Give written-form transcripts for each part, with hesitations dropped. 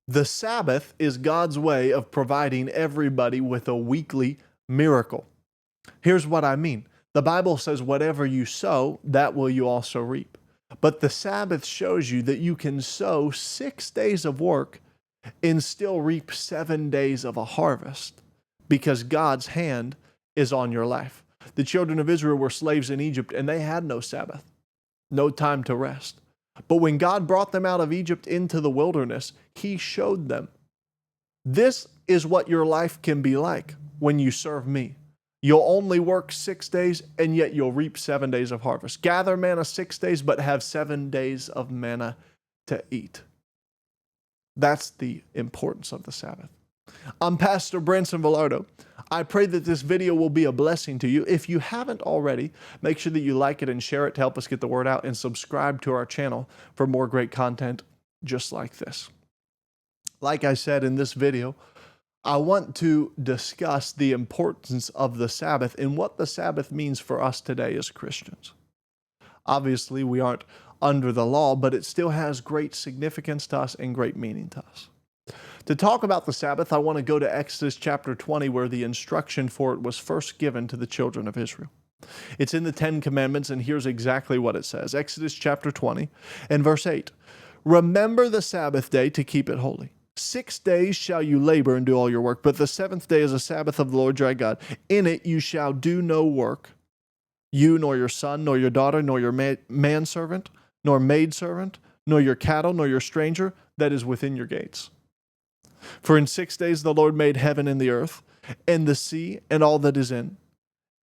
The Sabbath is God's way of providing everybody with a weekly miracle. Here's what I mean. The Bible says, whatever you sow, that will you also reap. But the Sabbath shows you that you can sow 6 days of work and still reap 7 days of a harvest because God's hand is on your life. The children of Israel were slaves in Egypt and they had no Sabbath, no time to rest. But when God brought them out of Egypt into the wilderness, He showed them, this is what your life can be like when you serve me. You'll only work 6 days, and yet you'll reap 7 days of harvest. Gather manna 6 days, but have 7 days of manna to eat. That's the importance of the Sabbath. I'm Pastor Branson Velardo. I pray that this video will be a blessing to you. If you haven't already, make sure that you like it and share it to help us get the word out, and subscribe to our channel for more great content just like this. Like I said in this video, I want to discuss the importance of the Sabbath and what the Sabbath means for us today as Christians. Obviously, we aren't under the law, but it still has great significance to us and great meaning to us. To talk about the Sabbath, I want to go to Exodus chapter 20, where the instruction for it was first given to the children of Israel. It's in the 10 Commandments, and here's exactly what it says. Exodus chapter 20 and verse 8. Remember the Sabbath day to keep it holy. 6 days shall you labor and do all your work, but the seventh day is a Sabbath of the Lord your God. In it you shall do no work, you nor your son, nor your daughter, nor your manservant, nor maidservant, nor your cattle, nor your stranger that is within your gates. For in 6 days the Lord made heaven and the earth, and the sea, and all that is in.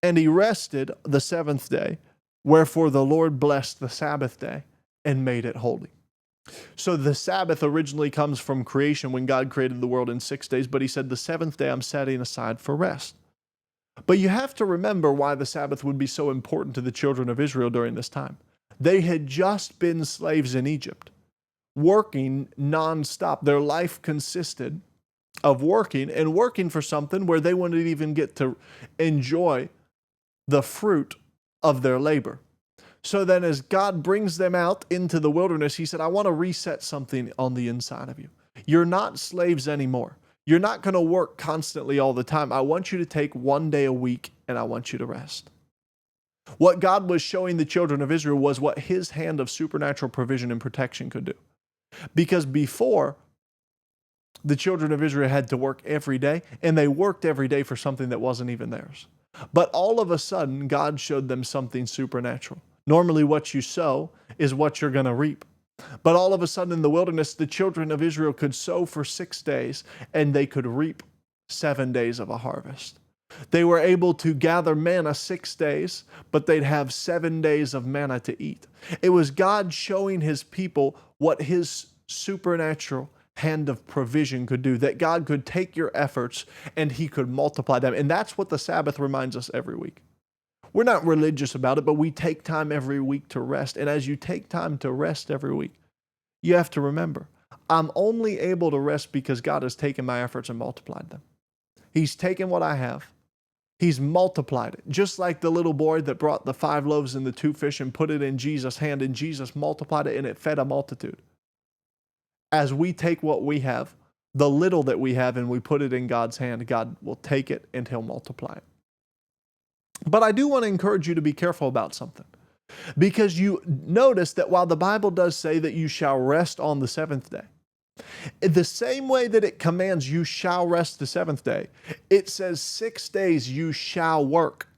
And he rested the seventh day, wherefore the Lord blessed the Sabbath day and made it holy. So the Sabbath originally comes from creation when God created the world in 6 days, but he said the seventh day I'm setting aside for rest. But you have to remember why the Sabbath would be so important to the children of Israel during this time. They had just been slaves in Egypt, working nonstop. Their life consisted of working and working for something where they wouldn't even get to enjoy the fruit of their labor. So then as God brings them out into the wilderness, he said, I want to reset something on the inside of you. You're not slaves anymore. You're not going to work constantly all the time. I want you to take 1 day a week and I want you to rest. What God was showing the children of Israel was what his hand of supernatural provision and protection could do. Because before, the children of Israel had to work every day, and they worked every day for something that wasn't even theirs. But all of a sudden, God showed them something supernatural. Normally, what you sow is what you're going to reap. But all of a sudden in the wilderness, the children of Israel could sow for 6 days, and they could reap 7 days of a harvest. They were able to gather manna 6 days, but they'd have 7 days of manna to eat. It was God showing his people what his supernatural hand of provision could do, that God could take your efforts and he could multiply them. And that's what the Sabbath reminds us every week. We're not religious about it, but we take time every week to rest. And as you take time to rest every week, you have to remember, I'm only able to rest because God has taken my efforts and multiplied them. He's taken what I have. He's multiplied it. Just like the little boy that brought the 5 loaves and the 2 fish and put it in Jesus' hand, and Jesus multiplied it and it fed a multitude. As we take what we have, the little that we have, and we put it in God's hand, God will take it and he'll multiply it. But I do want to encourage you to be careful about something. Because you notice that while the Bible does say that you shall rest on the seventh day, the same way that it commands you shall rest the seventh day, it says 6 days you shall work.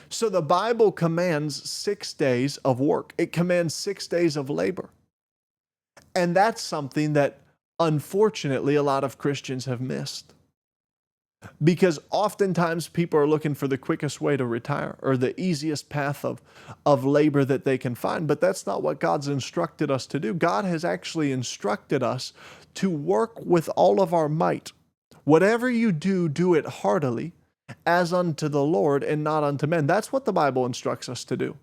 So the Bible commands 6 days of work. It commands 6 days of labor. And that's something that, unfortunately, a lot of Christians have missed. Because oftentimes people are looking for the quickest way to retire or the easiest path of labor that they can find. But that's not what God's instructed us to do. God has actually instructed us to work with all of our might. Whatever you do, do it heartily, as unto the Lord and not unto men. That's what the Bible instructs us to do.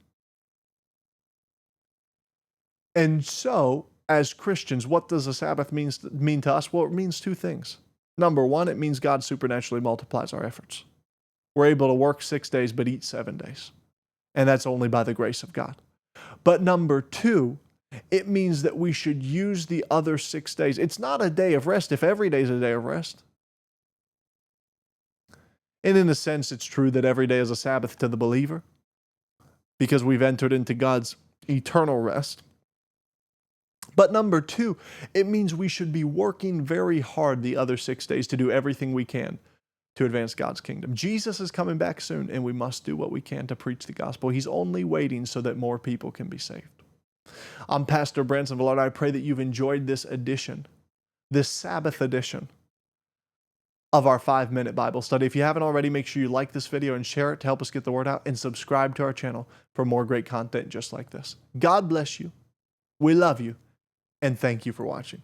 And so, as Christians, what does the Sabbath mean to us? Well, it means 2 things. Number 1, it means God supernaturally multiplies our efforts. We're able to work 6 days but eat 7 days. And that's only by the grace of God. But number 2, It means that we should use the other 6 days. It's not a day of rest if every day is a day of rest. And in a sense, it's true that every day is a Sabbath to the believer because we've entered into God's eternal rest. But number 2, it means we should be working very hard the other 6 days to do everything we can to advance God's kingdom. Jesus is coming back soon, and we must do what we can to preach the gospel. He's only waiting so that more people can be saved. I'm Pastor Branson Velarde. I pray that you've enjoyed this edition, this Sabbath edition of our 5-minute Bible study. If you haven't already, make sure you like this video and share it to help us get the word out, and subscribe to our channel for more great content just like this. God bless you. We love you, and thank you for watching.